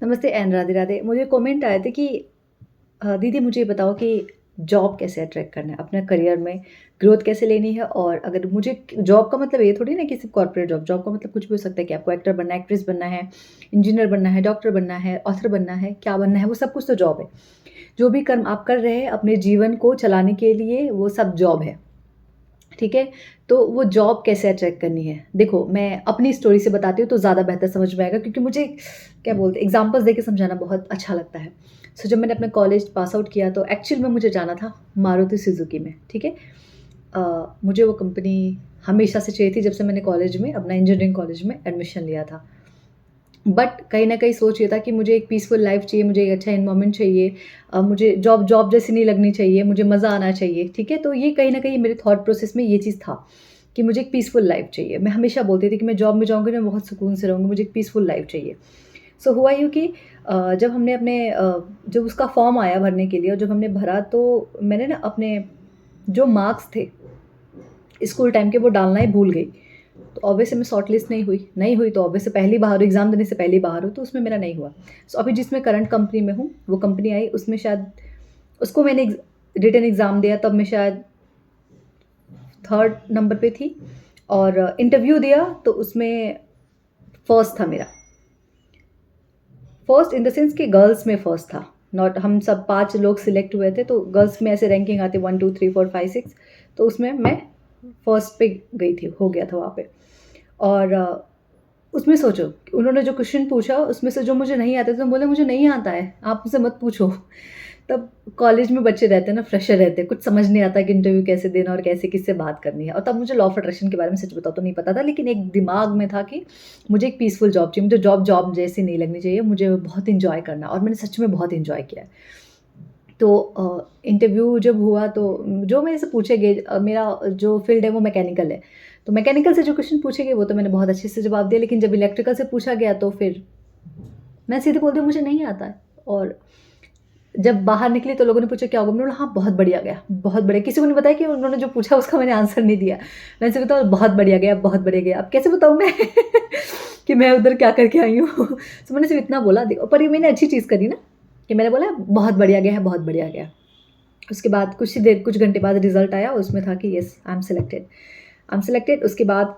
नमस्ते एंड राधे राधे। मुझे कमेंट आए थे कि दीदी मुझे ये बताओ कि जॉब कैसे अट्रैक्ट करना है, अपने करियर में ग्रोथ कैसे लेनी है। और अगर मुझे जॉब का मतलब ये थोड़ी ना कि सिर्फ कॉर्पोरेट जॉब का मतलब कुछ भी हो सकता है कि आपको एक्टर बनना है, एक्ट्रेस बनना है, इंजीनियर बनना है, डॉक्टर बनना है, ऑथर बनना है, क्या बनना है, वो सब कुछ तो जॉब है। जो भी कर्म आप कर रहे हैं अपने जीवन को चलाने के लिए वो सब जॉब है। ठीक है? तो वो जॉब कैसे अट्रैक्ट करनी है? देखो, मैं अपनी स्टोरी से बताती हूँ तो ज़्यादा बेहतर समझ में आएगा, क्योंकि मुझे क्या बोलते हैं एग्ज़ाम्पल्स देके समझाना बहुत अच्छा लगता है। सो जब मैंने अपना कॉलेज पास आउट किया तो एक्चुअल में मुझे जाना था मारुति सुज़ुकी में, ठीक है? मुझे वो कंपनी हमेशा से चाहिए थी जब से मैंने कॉलेज में अपना इंजीनियरिंग कॉलेज में एडमिशन लिया था। बट कहीं न कहीं सोच ये था कि मुझे एक पीसफुल लाइफ़ चाहिए, मुझे एक अच्छा एनवायरनमेंट चाहिए। मुझे जॉब जॉब जैसी नहीं लगनी चाहिए, मुझे मज़ा आना चाहिए, ठीक है? तो ये कहीं न कहीं मेरे थॉट प्रोसेस में ये चीज़ था कि मुझे एक पीसफुल लाइफ़ चाहिए। मैं हमेशा बोलती थी कि मैं जॉब में जाऊँगी ना, बहुत सुकून से रहूँगी, मुझे एक पीसफुल लाइफ़ चाहिए। सो हुआ यूँ कि जब हमने जब उसका फॉर्म आया भरने के लिए और जब हमने भरा तो मैंने ना अपने जो मार्क्स थे स्कूल टाइम के वो डालना ही भूल गई। तो ऑब्वियसली मैं शॉर्ट लिस्ट नहीं हुई तो ऑब्वियसली पहले ही बाहर हूँ, एग्ज़ाम देने से पहले ही बाहर हूँ, तो उसमें मेरा नहीं हुआ। सो अभी जिसमें करंट कंपनी में हूँ, वो कंपनी आई उसमें शायद उसको मैंने रिटन एग्ज़ाम दिया तब मैं शायद 3rd नंबर पे थी और इंटरव्यू दिया तो उसमें फर्स्ट था मेरा। फर्स्ट इन द सेंस कि गर्ल्स में फर्स्ट था, नॉट हम सब 5 लोग सिलेक्ट हुए थे, तो गर्ल्स में ऐसे रैंकिंग आती है 1, 2, 3, 4, 5, 6, तो उसमें मैं फर्स्ट पे गई थी, हो गया था वहाँ पे। और उसमें सोचो कि उन्होंने जो क्वेश्चन पूछा उसमें से जो मुझे नहीं आते थे, तो बोले मुझे नहीं आता है, आप मुझसे मत पूछो। तब कॉलेज में बच्चे रहते हैं ना, फ्रेशर रहते हैं, कुछ समझ नहीं आता कि इंटरव्यू कैसे देना और कैसे किससे बात करनी है। और तब मुझे लॉ ऑफ अट्रैक्शन के बारे में सच बताओ तो नहीं पता था, लेकिन एक दिमाग में था कि मुझे एक पीसफुल जॉब चाहिए, मुझे जॉब जॉब जैसी नहीं लगनी चाहिए, मुझे बहुत एन्जॉय करना, और मैंने सच में बहुत एन्जॉय किया है। तो इंटरव्यू जब हुआ तो जो मेरे से पूछे गए, मेरा जो फ़ील्ड है वो मैकेनिकल है। तो मैकेनिकल से जो क्वेश्चन पूछे गए वो तो मैंने बहुत अच्छे से जवाब दिया, लेकिन जब इलेक्ट्रिकल से पूछा गया तो फिर मैं सीधे बोल दी मुझे नहीं आता है। और जब बाहर निकली तो लोगों ने पूछा क्या होगा? मैंने बोला हाँ, बहुत बढ़िया गया, बहुत बढ़िया। किसी को नहीं बताया कि उन्होंने जो पूछा उसका मैंने आंसर नहीं दिया। मैंने सिर्फ बताया बहुत बढ़िया गया, बहुत बढ़िया गया। अब कैसे बताऊँ मैं कि मैं उधर क्या करके आई हूँ? तो मैंने सिर्फ इतना बोला, देखो पर ये मैंने अच्छी चीज़ करी ना कि मैंने बोला बहुत बढ़िया गया है, बहुत बढ़िया गया। उसके बाद कुछ घंटे बाद रिज़ल्ट आया, उसमें था कि येस आई एम सेलेक्टेड। उसके बाद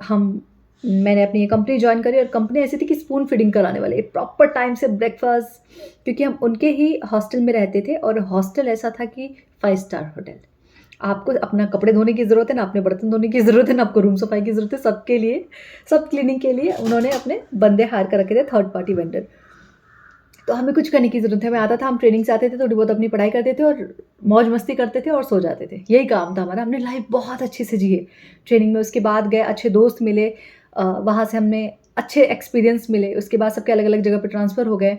मैंने अपनी ये कंपनी जॉइन करी और कंपनी ऐसी थी कि स्पून फीडिंग कराने वाले, प्रॉपर टाइम से ब्रेकफास्ट, क्योंकि हम उनके ही हॉस्टल में रहते थे और हॉस्टल ऐसा था कि 5 स्टार होटल। आपको अपना कपड़े धोने की ज़रूरत है, ना अपने बर्तन धोने की ज़रूरत है, ना आपको रूम सफाई की ज़रूरत है, सबके लिए, सब क्लीनिंग के लिए उन्होंने अपने बंदे हायर कर रखे थे, थर्ड पार्टी वेंडर। तो हमें कुछ करने की ज़रूरत है, हमें आता था, हम ट्रेनिंग से आते थे, थोड़ी बहुत अपनी पढ़ाई करते थे और मौज-मस्ती करते थे और सो जाते थे। यही काम था हमारा, हमने लाइफ़ बहुत अच्छे से जिए ट्रेनिंग में। उसके बाद गए, अच्छे दोस्त मिले, वहाँ से हमने अच्छे एक्सपीरियंस मिले। उसके बाद सबके अलग-अलग जगह पे ट्रांसफ़र हो गए।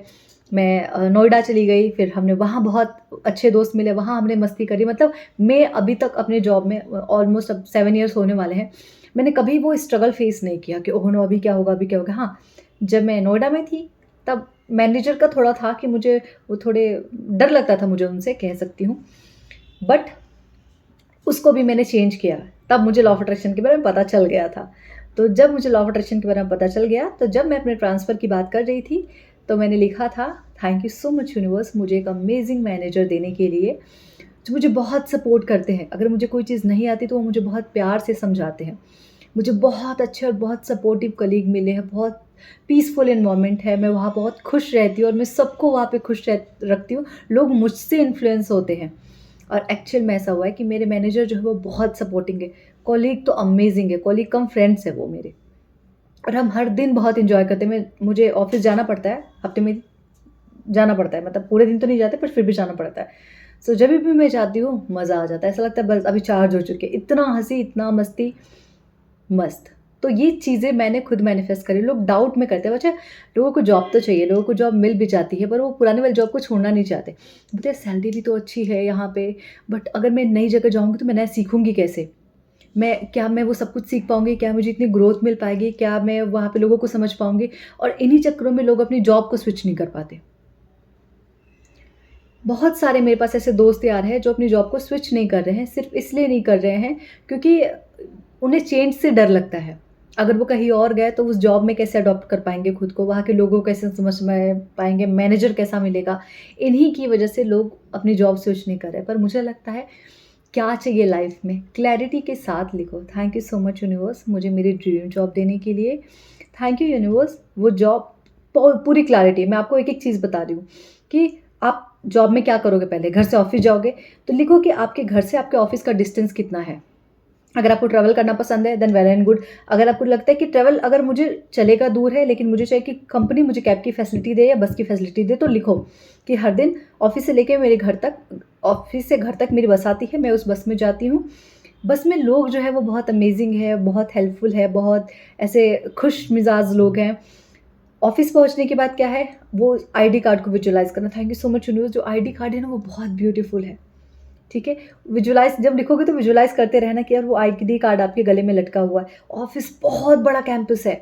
मैं नोएडा चली गई, फिर हमने वहाँ बहुत अच्छे दोस्त मिले, वहाँ हमने मस्ती करी। मतलब मैं अभी तक अपने जॉब में ऑलमोस्ट अब 7 ईयर्स होने वाले हैं, मैंने कभी वो स्ट्रगल फेस नहीं किया कि ओह नो! अभी क्या होगा, अभी क्या होगा? हाँ, जब मैं नोएडा में थी तब मैनेजर का थोड़ा था कि मुझे वो थोड़े डर लगता था मुझे उनसे, कह सकती हूँ। बट उसको भी मैंने चेंज किया, तब मुझे लॉ ऑफ अट्रैक्शन के बारे में पता चल गया था। तो जब मुझे लॉ ऑफ अट्रैक्शन के बारे में पता चल गया, तो जब मैं अपने ट्रांसफ़र की बात कर रही थी, तो मैंने लिखा था, thank you so much universe मुझे एक अमेज़िंग मैनेजर देने के लिए, जो मुझे बहुत सपोर्ट करते हैं। अगर मुझे कोई चीज़ नहीं आती तो वो मुझे बहुत प्यार से समझाते हैं। मुझे बहुत अच्छे और बहुत सपोर्टिव कलीग मिले हैं, बहुत पीसफुल एनवायरनमेंट है, मैं वहाँ बहुत खुश रहती हूँ और मैं सबको वहाँ पे खुश रखती हूँ। लोग मुझसे इन्फ्लुएंस होते हैं और एक्चुअल में ऐसा हुआ है कि मेरे मैनेजर जो है वो बहुत सपोर्टिंग है, कॉलीग तो अमेज़िंग है, कॉलीग कम फ्रेंड्स हैं वो मेरे। और हम हर दिन बहुत एन्जॉय करते हैं। मैं मुझे ऑफ़िस जाना पड़ता है, हफ़्ते में जाना पड़ता है, मतलब पूरे दिन तो नहीं जाते पर फिर भी जाना पड़ता है। सो जभी भी मैं जाती हूँ, मज़ा आ जाता है, ऐसा लगता है बस अभी चार्ज हो चुके हैं, इतना हँसी, इतना मस्ती, मस्त। तो ये चीज़ें मैंने खुद मैनिफेस्ट करी। लोग डाउट में करते हैं, अच्छा लोगों को जॉब तो चाहिए, लोगों को जॉब मिल भी जाती है, पर वो पुरानी वाली जॉब को छोड़ना नहीं चाहते। बोलते हैं सैलरी भी तो अच्छी है यहाँ पे, बट अगर मैं नई जगह जाऊँगी तो मैं नया सीखूँगी कैसे? क्या मैं वो सब कुछ सीख पाऊँगी? क्या मुझे इतनी ग्रोथ मिल पाएगी? क्या मैं वहाँ पे लोगों को समझ पाऊँगी? और इन्हीं चक्करों में लोग अपनी जॉब को स्विच नहीं कर पाते। बहुत सारे मेरे पास ऐसे दोस्त यार हैं जो अपनी जॉब को स्विच नहीं कर रहे हैं, सिर्फ़ इसलिए नहीं कर रहे हैं क्योंकि उन्हें चेंज से डर लगता है। अगर वो कहीं और गए तो उस जॉब में कैसे अडॉप्ट कर पाएँगे खुद को, वहाँ के लोगों को कैसे समझ में पाएँगे, मैनेजर कैसा मिलेगा। इन्हीं की वजह से लोग अपनी जॉब स्विच नहीं कर रहे। पर मुझे लगता है क्या चाहिए लाइफ में, क्लैरिटी के साथ लिखो। Thank you so much universe मुझे मेरी ड्रीम जॉब देने के लिए। थैंक यू यूनिवर्स वो जॉब पूरी क्लैरिटी। मैं आपको एक-एक चीज़ बता रही हूँ कि आप जॉब में क्या करोगे पहले, घर से ऑफ़िस जाओगे, तो लिखो कि आपके घर से आपके ऑफ़िस का डिस्टेंस कितना है। अगर आपको ट्रैवल करना पसंद है देन वेल एंड गुड। अगर आपको लगता है कि ट्रैवल अगर मुझे चलेगा दूर है लेकिन मुझे चाहिए कि कंपनी मुझे कैब की फैसिलिटी दे या बस की फैसिलिटी दे, तो लिखो कि हर दिन ऑफ़िस से लेके मेरे घर तक, ऑफ़िस से घर तक मेरी बस आती है, मैं उस बस में जाती हूँ। बस में लोग जो है वो बहुत अमेज़िंग है, बहुत हेल्पफुल है, बहुत ऐसे खुश मिज़ाज लोग हैं। ऑफ़िस पहुँचने के बाद क्या है, वो आईडी कार्ड को विजुअलाइज़ करना। Thank you so much universe जो आईडी कार्ड है ना वो बहुत ब्यूटीफुल है। ठीक है? विजुअलाइज़ जब लिखोगे तो विजुअलाइज़ करते रहना कि यार वो आईडी कार्ड आपके गले में लटका हुआ है। ऑफ़िस बहुत बड़ा कैंपस है,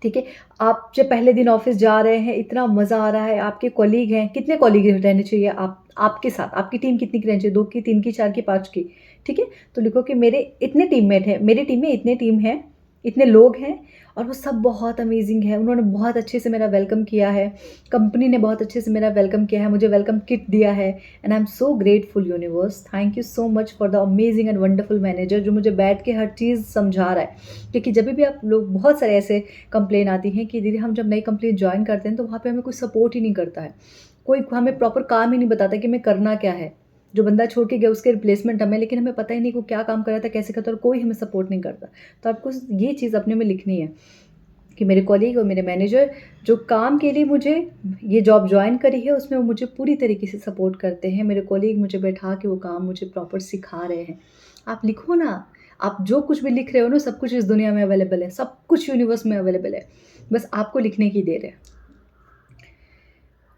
ठीक है? आप जब पहले दिन ऑफ़िस जा रहे हैं, इतना मज़ा आ रहा है, आपके कॉलीग हैं, कितने कॉलीग रहने चाहिए आपके साथ? आपकी टीम कितनी की रहनी चाहिए? 2 की, 3 की, 4 की, 5 की, ठीक है? तो लिखो कि मेरे इतने टीममेट हैं, मेरी टीम में इतने टीम हैं, इतने लोग हैं और वो सब बहुत अमेज़िंग है। उन्होंने बहुत अच्छे से मेरा वेलकम किया है, कंपनी ने बहुत अच्छे से मेरा वेलकम किया है, मुझे वेलकम किट दिया है and I am so grateful universe. Thank you so much for the amazing and wonderful manager जो मुझे बैठ के हर चीज़ समझा रहा है। क्योंकि जभी भी आप लोग बहुत सारे ऐसे कंप्लेन आती हैं कि दीदी हम जब नई कंपनी जॉइन करते हैं तो वहाँ पे हमें कोई सपोर्ट ही नहीं करता है। कोई हमें प्रॉपर काम ही नहीं बताता कि हमें करना क्या है। जो बंदा छोड़ के गया उसके रिप्लेसमेंट हमें, लेकिन हमें पता ही नहीं कि वो क्या काम कर रहा था, कैसे करता और कोई हमें सपोर्ट नहीं करता। तो आपको ये चीज़ अपने में लिखनी है कि मेरे कॉलीग और मेरे मैनेजर जो काम के लिए मुझे ये जॉब जॉइन करी है उसमें वो मुझे पूरी तरीके से सपोर्ट करते हैं। मेरे कॉलीग मुझे बैठा के वो काम मुझे प्रॉपर सिखा रहे हैं। आप लिखो ना, आप जो कुछ भी लिख रहे हो ना सब कुछ इस दुनिया में अवेलेबल है, सब कुछ यूनिवर्स में अवेलेबल है। बस आपको लिखने की देर है।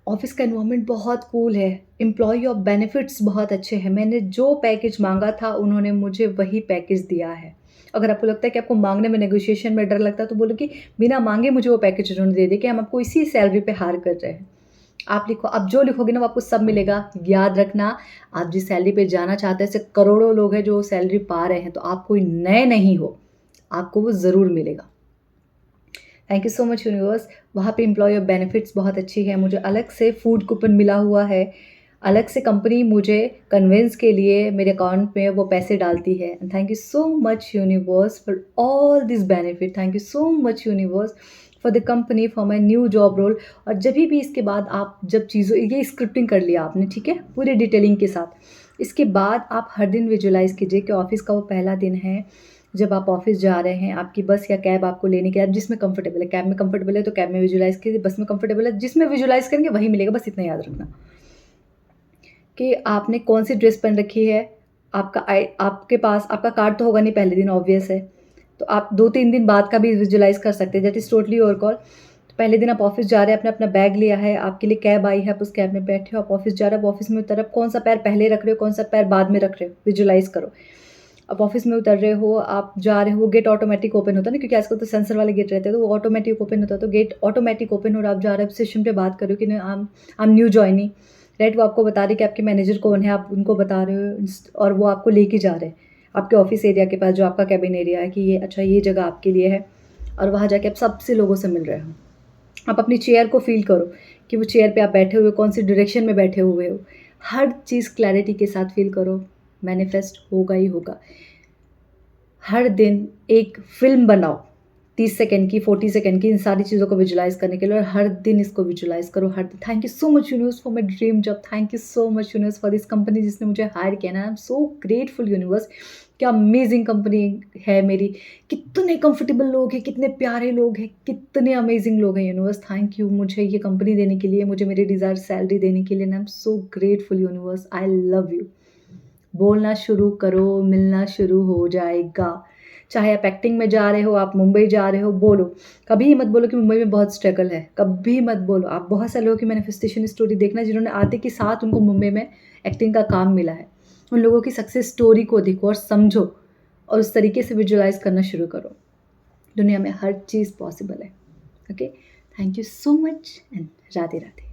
ऑफ़िस का एनवायरनमेंट बहुत कूल है, एम्प्लॉयी ऑफ बेनिफिट्स बहुत अच्छे हैं। मैंने जो पैकेज माँगा था उन्होंने मुझे वही पैकेज दिया है। अगर आपको लगता है कि आपको माँगने में नेगोशिएशन में डर लगता है तो बोलो कि बिना माँगे मुझे वो पैकेज उन्होंने दे दिया कि हम आपको इसी सैलरी पे हायर कर रहे हैं। आप लिखो, आप जो लिखोगे ना वो आपको सब मिलेगा। याद रखना आप जिस सैलरी पे जाना चाहते हैं ऐसे करोड़ों लोग हैं जो सैलरी पा रहे हैं, तो आप कोई नए नहीं हो, आपको वो ज़रूर मिलेगा। Thank you so much universe. वहाँ पे एम्प्लॉयी ऑफ बेनिफिट्स बहुत अच्छी है, मुझे अलग से फूड कूपन मिला हुआ है, अलग से कंपनी मुझे कन्विंस के लिए मेरे अकाउंट में वो पैसे डालती है। And thank you so much universe for all this benefit. Thank you so much universe for the company for my new job role. और जब भी इसके बाद आप जब चीज़ों ये स्क्रिप्टिंग कर लिया आपने, ठीक है, पूरी डिटेलिंग के साथ, इसके बाद आप हर दिन विजुलाइज़ कीजिए कि ऑफ़िस का वो पहला दिन है जब आप ऑफ़िस जा रहे हैं, आपकी बस या कैब आपको लेने के, आप जिसमें कंफर्टेबल है, कैब में कंफर्टेबल है तो कैब में विजुलाइज़ कीजिए, बस में कंफर्टेबल है जिसमें विजुलाइज़ करेंगे वही मिलेगा, बस इतना याद रखना कि आपने कौन-सी ड्रेस पहन रखी है, आपके पास आपका कार्ड तो होगा नहीं पहले दिन, ऑब्वियस है। तो आप 2-3 दिन बाद का भी विजुलाइज़ कर सकते हैं, that is totally your call. तो पहले दिन आप ऑफ़िस जा रहे हैं, आपने अपना बैग लिया है, आपके लिए कैब आई है, आप उस कैब में बैठे हो, आप ऑफ़िस जा रहे हो, आप ऑफ़िस में उतर, आप कौन-सा पैर पहले रख रहे हो, कौन-सा पैर बाद में रख रहे हो, विजुलाइज़ करो। आप ऑफ़िस में उतर रहे हो, आप जा रहे हो, गेट ऑटोमेटिक ओपन होता है ना, क्योंकि आजकल तो सेंसर वाले गेट रहते हैं, तो वो ऑटोमेटिक ओपन होता है, तो गेट ऑटोमेटिक ओपन हो रहा है, आप जा रहे हो, स्टेशन पे बात कर रहे हो कि नहीं I am new joining, right? वो आपको बता रहे कि आपके मैनेजर कौन है, आप उनको बता रहे हो और वो आपको लेके जा रहे हैं, आपके ऑफ़िस एरिया के पास जो आपका केबिन एरिया है कि ये अच्छा ये जगह आपके लिए है और वहाँ जाके आप सबसे लोगों से मिल रहे हो। आप अपनी चेयर को फ़ील करो कि वो चेयर पे आप बैठे हुए हो, कौन-सी डायरेक्शन में बैठे हुए हो। हर चीज़ क्लैरिटी के साथ फ़ील करो, मैनिफेस्ट होगा ही होगा। हर दिन एक फ़िल्म बनाओ, 30 सेकंड की, 40 सेकंड की, इन सारी चीज़ों को विजुलाइज़ करने के लिए और हर दिन इसको विजुलाइज़ करो, हर दिन। Thank you so much universe for my dream job, thank you so much universe for this company जिसने मुझे हायर किया ना, I am so grateful universe. क्या अमेज़िंग कंपनी है मेरी, कितने कंफर्टेबल लोग हैं, कितने प्यारे लोग हैं, कितने अमेज़िंग लोग हैं यूनिवर्स। थैंक यू मुझे ये कंपनी देने के लिए, मुझे मेरी डिज़ायर्ड सैलरी देने के लिए, and I am so grateful universe, I love you. बोलना शुरू करो, मिलना शुरू हो जाएगा। चाहे आप एक्टिंग में जा रहे हो, आप मुंबई जा रहे हो, बोलो। कभी मत बोलो कि मुंबई में बहुत स्ट्रगल है, कभी मत बोलो। आप बहुत सारे लोगों की मैनिफेस्टेशन स्टोरी देखना जिन्होंने आते के साथ उनको मुंबई में एक्टिंग का काम मिला है। उन लोगों की सक्सेस स्टोरी को देखो और समझो और उस तरीके से विजुअलाइज़ करना शुरू करो। दुनिया में हर चीज़ पॉसिबल है। Okay? Thank you so much and Radhe Radhe.